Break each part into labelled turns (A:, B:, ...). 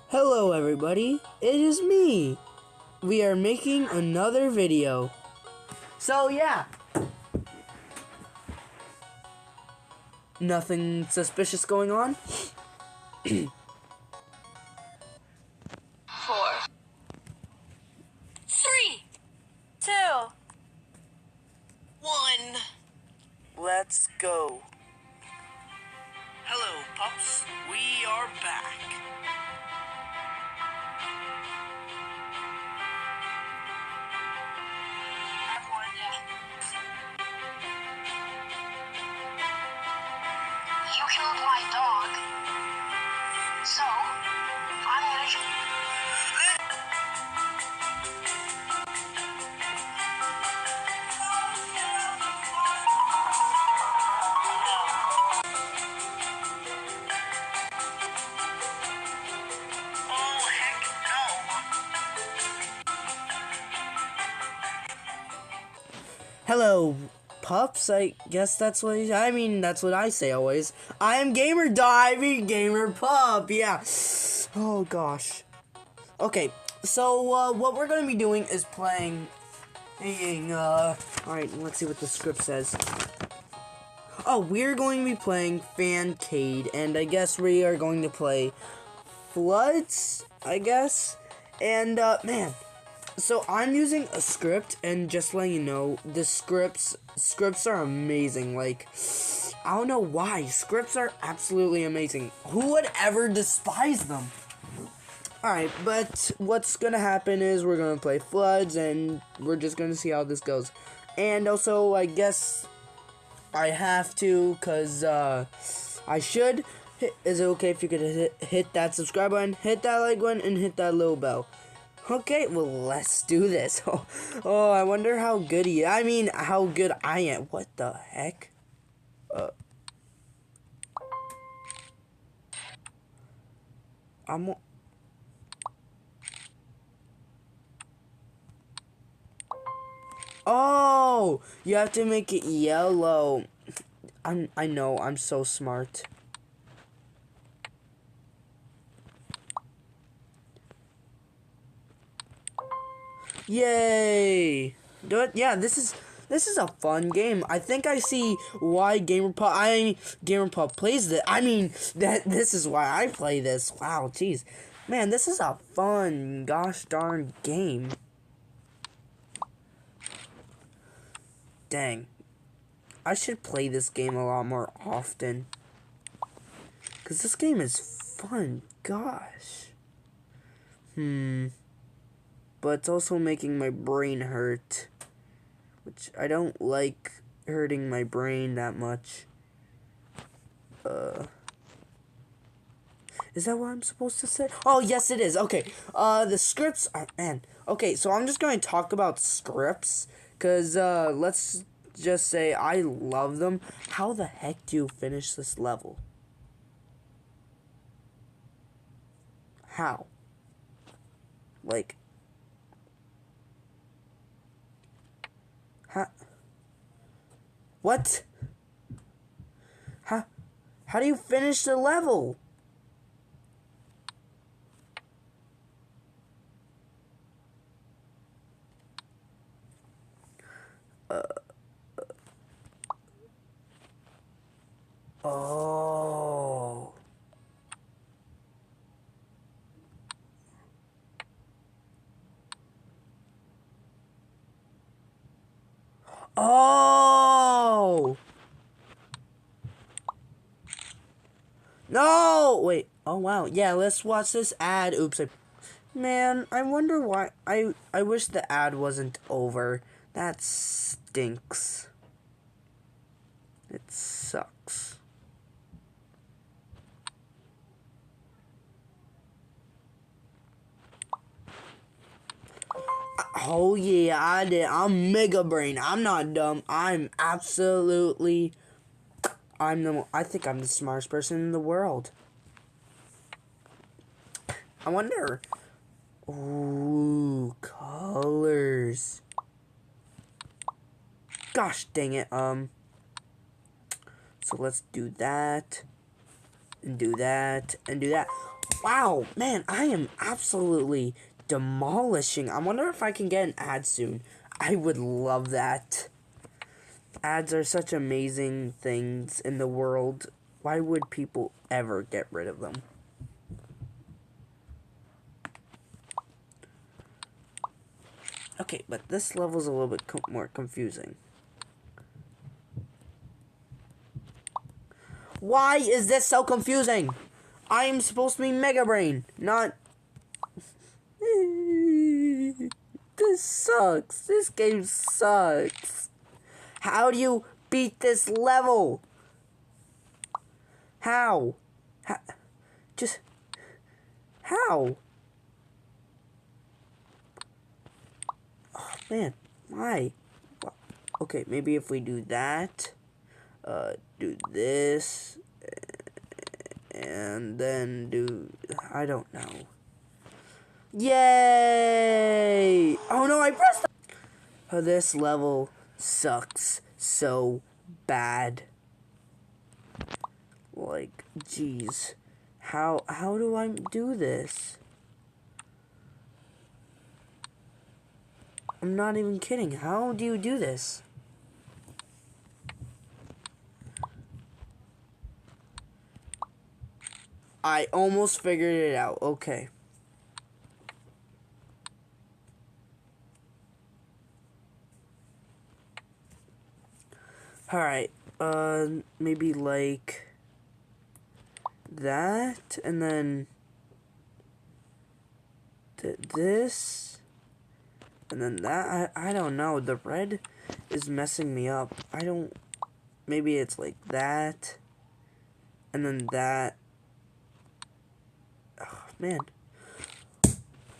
A: Hello everybody, it is me. We are making another video. So yeah. Nothing suspicious going on?
B: 4, 3, 2, 1.
A: Let's go.
C: Hello, pups. We are back.
B: You killed my dog. So, I'm gonna...
C: Oh, heck
A: Hello pups, I guess that's what that's what I say always. I am Gamer Diving Gamer Pup, yeah. Oh gosh. Okay, so what we're gonna be doing is playing alright, let's see what the script says. Oh, we're going to be playing Fancade, and I guess we are going to play Floods, I guess. And, man, so I'm using a script, and just letting you know, the scripts are amazing. Like, I don't know why. Scripts are absolutely amazing. Who would ever despise them? Alright, but what's gonna happen is we're gonna play Floods, and we're just gonna see how this goes. And also, I guess I have to, cause I should. Is it okay if you could hit that subscribe button, hit that like button, and hit that little bell? Okay, well, let's do this. Oh, I wonder how good how good I am. What the heck? Oh, you have to make it yellow. I know, I'm so smart. Yay! Do it. Yeah, this is a fun game. I think I see why GamerPup plays this. This is why I play this. Wow, jeez. Man, this is a fun, gosh darn game. Dang. I should play this game a lot more often. Because this game is fun. Gosh. But it's also making my brain hurt. Which I don't like hurting my brain that much. Is that what I'm supposed to say? Oh, yes it is. Okay. The scripts are, man. Okay, so I'm just going to talk about scripts. Because, let's just say I love them. How the heck do you finish this level? How? Like... What? How do you finish the level? Oh. Oh. No! Wait. Oh, wow. Yeah, let's watch this ad. Oops. Man, I wonder why. I wish the ad wasn't over. That stinks. It sucks. Oh, yeah, I did. I'm Mega Brain. I'm not dumb. I think I'm the smartest person in the world. I wonder. Ooh, colors. Gosh dang it. So let's do that. And do that. And do that. Wow, man, I am absolutely demolishing. I wonder if I can get an ad soon. I would love that. Ads are such amazing things in the world. Why would people ever get rid of them? Okay, but this level's a little bit more confusing. Why is this so confusing? I am supposed to be Mega Brain, not... This sucks. This game sucks. How do you beat this level? How? Just... How? Oh, man. Why? Okay, maybe if we do that... do this, and then do, I don't know. Yay! Oh no, I pressed the... Oh, this level sucks so bad. Like, jeez. How do I do this? I'm not even kidding. How do you do this? I almost figured it out. Okay. Alright. Maybe like that, and then this, and then that. I don't know. The red is messing me up. I don't... Maybe it's like that, and then that. Oh, man.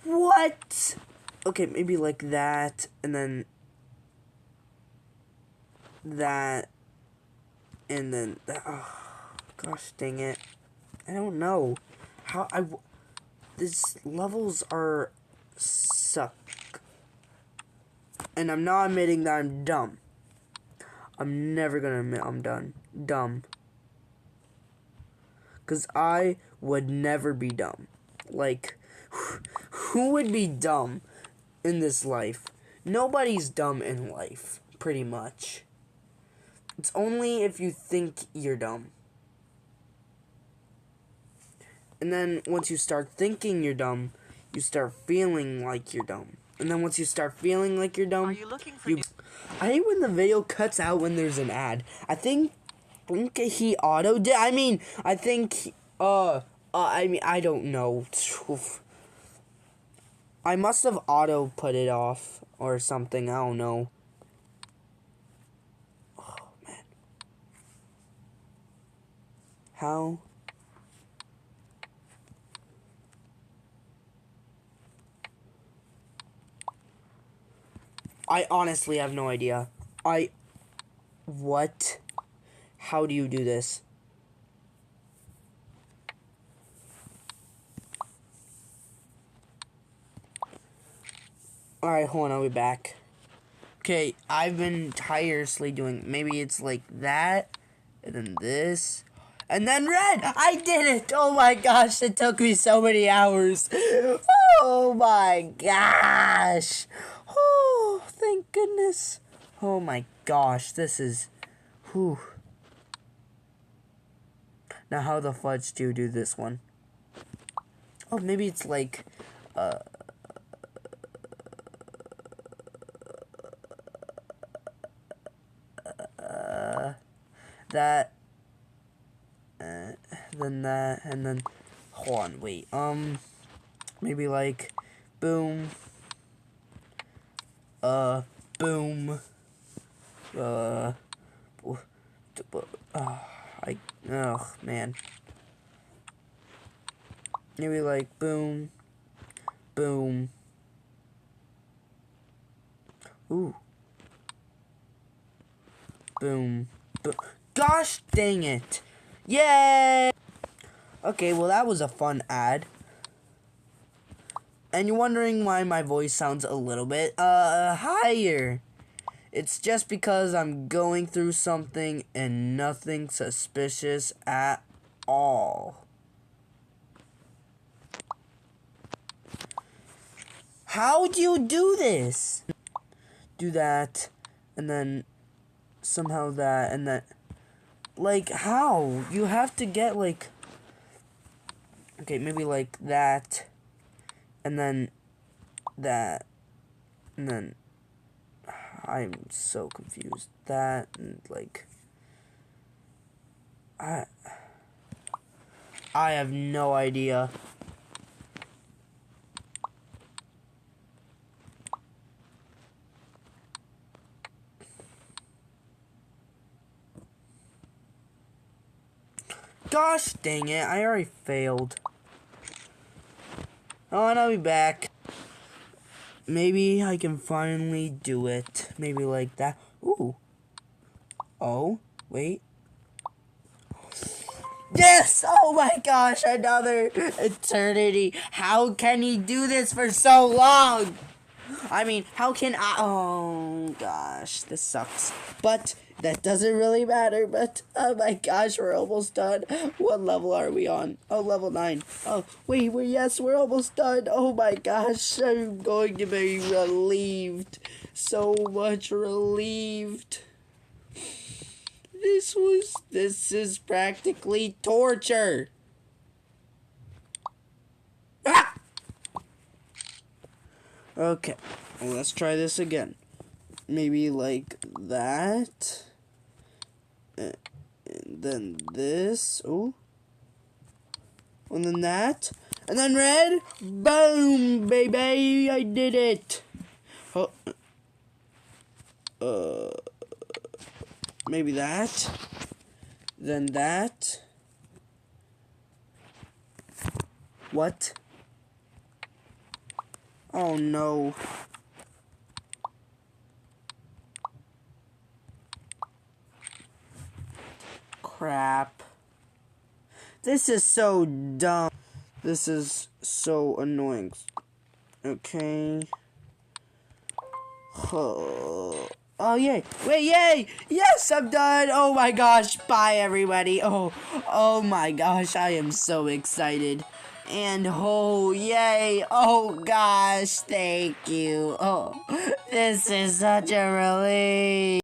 A: What? Okay, maybe like that, and then that, and then that. Oh, gosh dang it. I don't know. How these levels are suck. And I'm not admitting that I'm dumb. I'm never gonna admit I'm dumb. Because I would never be dumb. Like, who would be dumb in this life? Nobody's dumb in life, pretty much. It's only if you think you're dumb. And then once you start thinking you're dumb, you start feeling like you're dumb. And then once you start feeling like you're dumb, I hate when the video cuts out when there's an ad. I think he auto did. I mean, I think, I don't know. I must have auto put it off or something. I don't know. Oh, man. How? I honestly have no idea. What? How do you do this? Alright, hold on, I'll be back. Okay, I've been tirelessly doing, maybe it's like that, and then this, and then red! I did it! Oh my gosh, it took me so many hours. Oh my gosh. Oh, thank goodness. Oh my gosh, this is, whew. Now how the fudge do you do this one? Oh, maybe it's like, that, then that, and then, hold on, wait, maybe like, boom, boom, oh, man, maybe like, boom, boom, ooh, boom, boom, gosh dang it, yay! Okay, well that was a fun ad. And you're wondering why my voice sounds a little bit, higher. It's just because I'm going through something and nothing suspicious at all. How do you do this? Do that, and then somehow that, and then, like, how? You have to get, like, okay, maybe like that, and then that, and then, I'm so confused. That, and, like, I have no idea. Gosh dang it, I already failed. Oh, and I'll be back. Maybe I can finally do it. Maybe like that. Ooh. Oh, wait. Yes! Oh my gosh, another eternity. How can he do this for so long? I mean, how can I? Oh gosh, this sucks. But that doesn't really matter. But oh my gosh, we're almost done. What level are we on? Oh, level 9. Oh wait, yes, we're almost done. Oh my gosh, I'm going to be relieved. So much relieved. This is practically torture. Ah! Okay, well, let's try this again. Maybe like that. And then this. Oh. And then that. And then red. Boom, baby. I did it. Oh. Maybe that. Then that. What? Oh no. Crap. This is so dumb. This is so annoying. Okay. Oh, yay. Wait, yay! Yes, I'm done! Oh my gosh, bye everybody. Oh my gosh, I am so excited. And oh, yay! Oh gosh, thank you. Oh, this is such a relief.